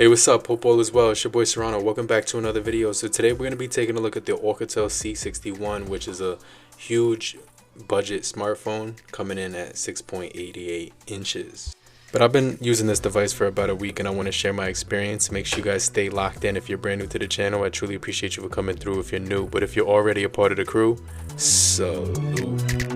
Hey, what's up? Hope all is well. It's your boy Serrano. Welcome back to another video. So today we're going to be taking a look at the OUKITEL C61, which is a huge budget smartphone coming in at 6.88 inches. But I've been using this device for about a week and I want to share my experience. Make sure you guys stay locked in if you're brand new to the channel. I truly appreciate you for coming through if you're new. But if you're already a part of the crew, salute.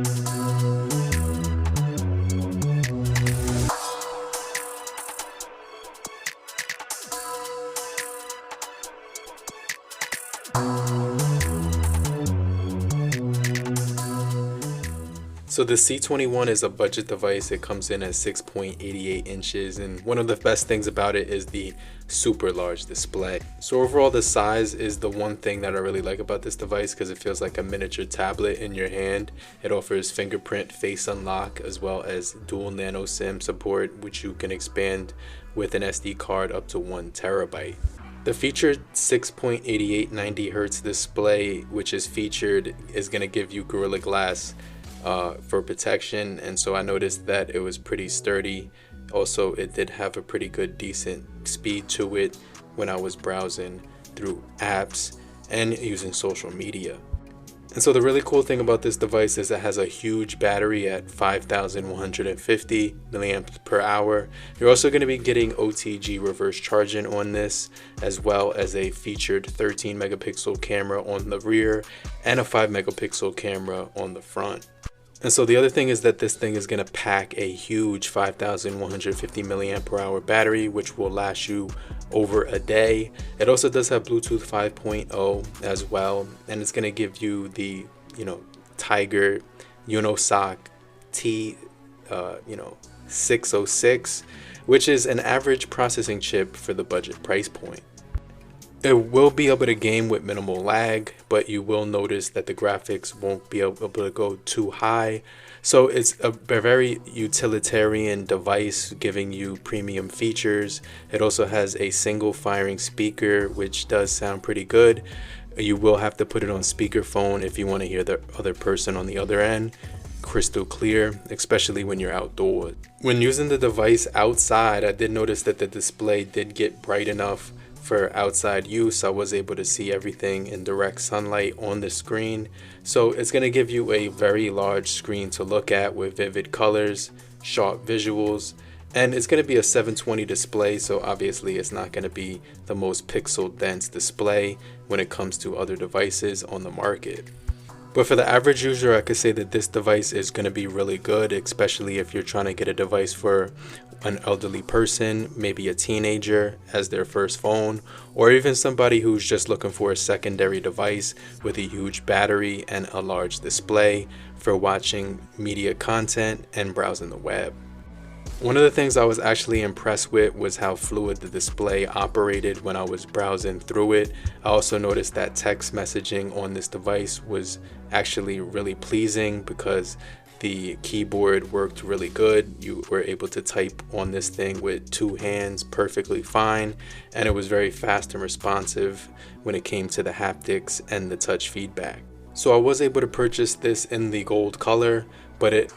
So the C21 is a budget device. It comes in at 6.88 inches, and one of the best things about it is the super large display. So overall, the size is the one thing that I really like about this device because it feels like a miniature tablet in your hand. It offers fingerprint face unlock as well as dual nano SIM support, which you can expand with an SD card up to 1 terabyte. The featured 6.88 90 Hz display, which is featured, is going to give you Gorilla Glass for protection, and so I noticed that it was pretty sturdy. Also, it did have a pretty good decent speed to it when I was browsing through apps and using social media. And so the really cool thing about this device is it has a huge battery at 5,150 milliamps per hour. You're also going to be getting OTG reverse charging on this, as well as a featured 13 megapixel camera on the rear and a 5 megapixel camera on the front. And so the other thing is that this thing is going to pack a huge 5,150 milliamp per hour battery, which will last you over a day. It also does have Bluetooth 5.0 as well, and it's going to give you the Tiger UNOSOC T606, which is an average processing chip for the budget price point. It will be able to game with minimal lag, but you will notice that the graphics won't be able to go too high. So it's a very utilitarian device, giving you premium features. It also has a single firing speaker, which does sound pretty good. You will have to put it on speakerphone if you want to hear the other person on the other end. Crystal clear, especially when you're outdoors. When using the device outside, I did notice that the display did get bright enough for outside use. I was able to see everything in direct sunlight on the screen. So it's going to give you a very large screen to look at with vivid colors, sharp visuals, and it's going to be a 720 display, so obviously it's not going to be the most pixel dense display when it comes to other devices on the market. But for the average user, I could say that this device is going to be really good, especially if you're trying to get a device for an elderly person, maybe a teenager as their first phone, or even somebody who's just looking for a secondary device with a huge battery and a large display for watching media content and browsing the web. One of the things I was actually impressed with was how fluid the display operated when I was browsing through it. I also noticed that text messaging on this device was actually really pleasing because the keyboard worked really good. You were able to type on this thing with 2 hands perfectly fine, and it was very fast and responsive when it came to the haptics and the touch feedback. So I was able to purchase this in the gold color, but it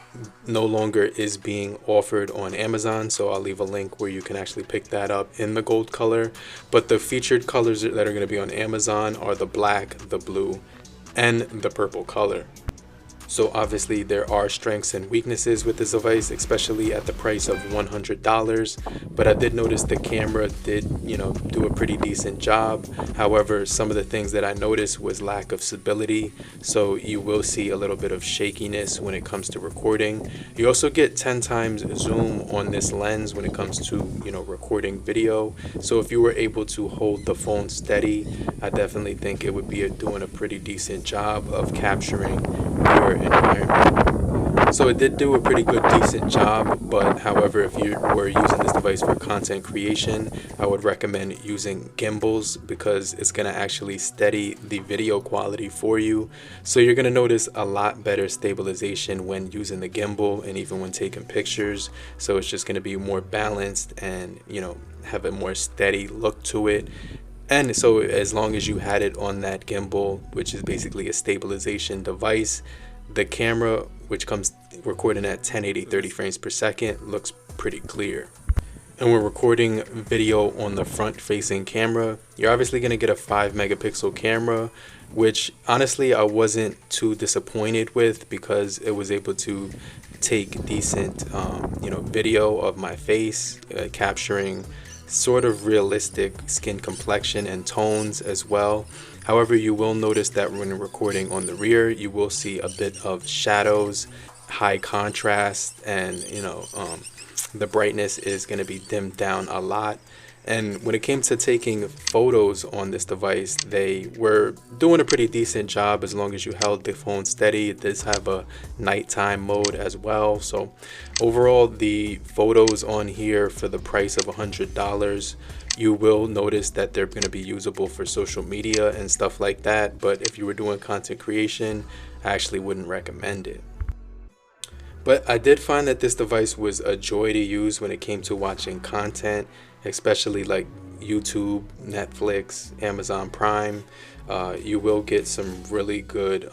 no longer is being offered on Amazon, so I'll leave a link where you can actually pick that up in the gold color. But the featured colors that are going to be on Amazon are the black, the blue, and the purple color. So obviously there are strengths and weaknesses with this device, especially at the price of $100. But I did notice the camera did, do a pretty decent job. However, some of the things that I noticed was lack of stability. So you will see a little bit of shakiness when it comes to recording. You also get 10 times zoom on this lens when it comes to, recording video. So if you were able to hold the phone steady, I definitely think it would be doing a pretty decent job of capturing your environment. So it did do a pretty good decent job, but however, if you were using this device for content creation, I would recommend using gimbals because it's going to actually steady the video quality for you. So you're going to notice a lot better stabilization when using the gimbal and even when taking pictures. So it's just going to be more balanced and have a more steady look to it. And so as long as you had it on that gimbal, which is basically a stabilization device, the camera, which comes recording at 1080 30 frames per second, looks pretty clear. And we're recording video on the front facing camera. You're obviously going to get a 5 megapixel camera, which honestly I wasn't too disappointed with because it was able to take decent video of my face, capturing sort of realistic skin complexion and tones as well. However, you will notice that when recording on the rear, you will see a bit of shadows, high contrast, and the brightness is going to be dimmed down a lot. And when it came to taking photos on this device, they were doing a pretty decent job as long as you held the phone steady. It does have a nighttime mode as well. So overall, the photos on here for the price of $100, you will notice that they're going to be usable for social media and stuff like that. But if you were doing content creation, I actually wouldn't recommend it. But I did find that this device was a joy to use when it came to watching content, especially like YouTube, Netflix, Amazon Prime. You will get some really good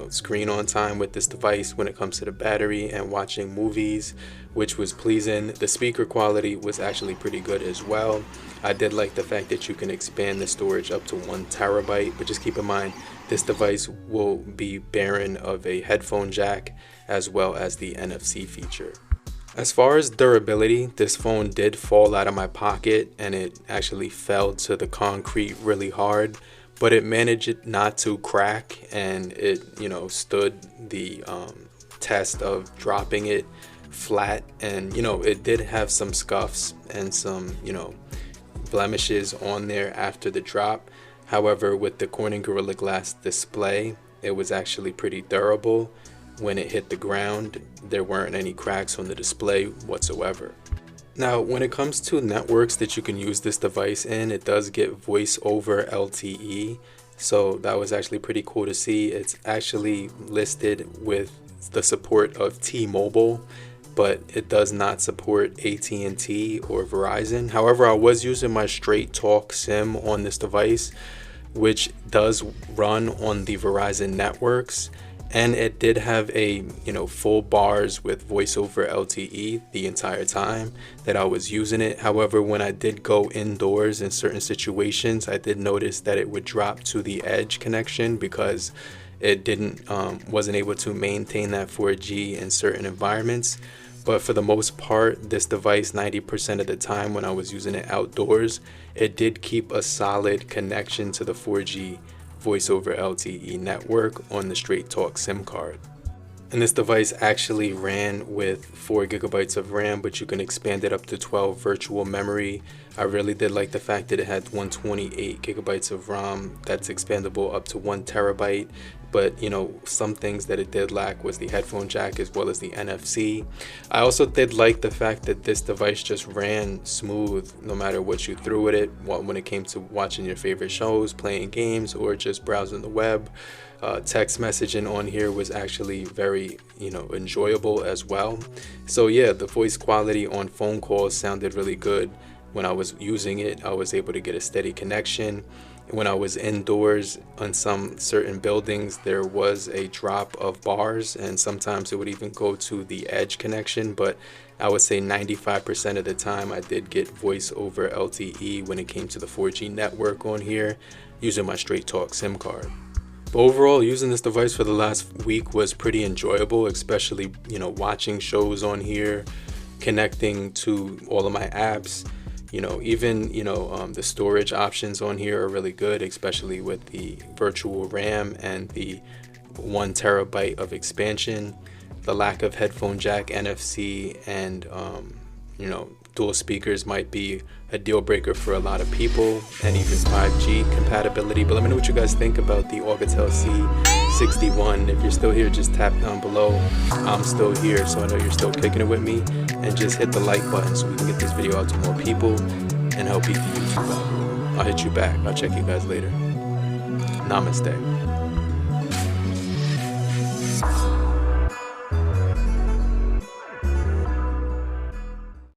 screen on time with this device when it comes to the battery and watching movies, which was pleasing. The speaker quality was actually pretty good as well. I did like the fact that you can expand the storage up to 1 terabyte, but just keep in mind this device will be barren of a headphone jack as well as the NFC feature. As far as durability, this phone did fall out of my pocket and it actually fell to the concrete really hard, but it managed not to crack, and it stood the test of dropping it flat. And it did have some scuffs and some blemishes on there after the drop. However, with the Corning Gorilla Glass display, it was actually pretty durable. When it hit the ground, there weren't any cracks on the display whatsoever. Now, when it comes to networks that you can use this device in, it does get voice over LTE. So that was actually pretty cool to see. It's actually listed with the support of T-Mobile, but it does not support AT&T or Verizon. However, I was using my Straight Talk SIM on this device, which does run on the Verizon networks. And it did have a full bars with voice over LTE the entire time that I was using it. However, when I did go indoors in certain situations, I did notice that it would drop to the edge connection because it wasn't able to maintain that 4G in certain environments. But for the most part, this device, 90% of the time when I was using it outdoors, it did keep a solid connection to the 4G voice over LTE network on the Straight Talk SIM card. And this device actually ran with 4 gigabytes of RAM, but you can expand it up to 12 virtual memory. I really did like the fact that it had 128 gigabytes of RAM that's expandable up to 1 terabyte. But some things that it did lack was the headphone jack as well as the NFC. I also did like the fact that this device just ran smooth no matter what you threw at it when it came to watching your favorite shows, playing games, or just browsing the web. Text messaging on here was actually very enjoyable as well. So yeah, the voice quality on phone calls sounded really good. When I was using it, I was able to get a steady connection. When I was indoors on some certain buildings, there was a drop of bars, and sometimes it would even go to the edge connection. But I would say 95% of the time I did get voice over LTE when it came to the 4G network on here using my Straight Talk SIM card. But overall, using this device for the last week was pretty enjoyable, especially watching shows on here, connecting to all of my apps. The storage options on here are really good, especially with the virtual RAM and the 1 terabyte of expansion. The lack of headphone jack, NFC, and dual speakers might be a deal breaker for a lot of people, and even 5G compatibility. But let me know what you guys think about the OUKITEL C61. If you're still here, just tap down below. I'm still here, so I know you're still kicking it with me. And just hit the like button so we can get this video out to more people and help beat the YouTube algorithm. I'll hit you back. I'll check you guys later. Namaste.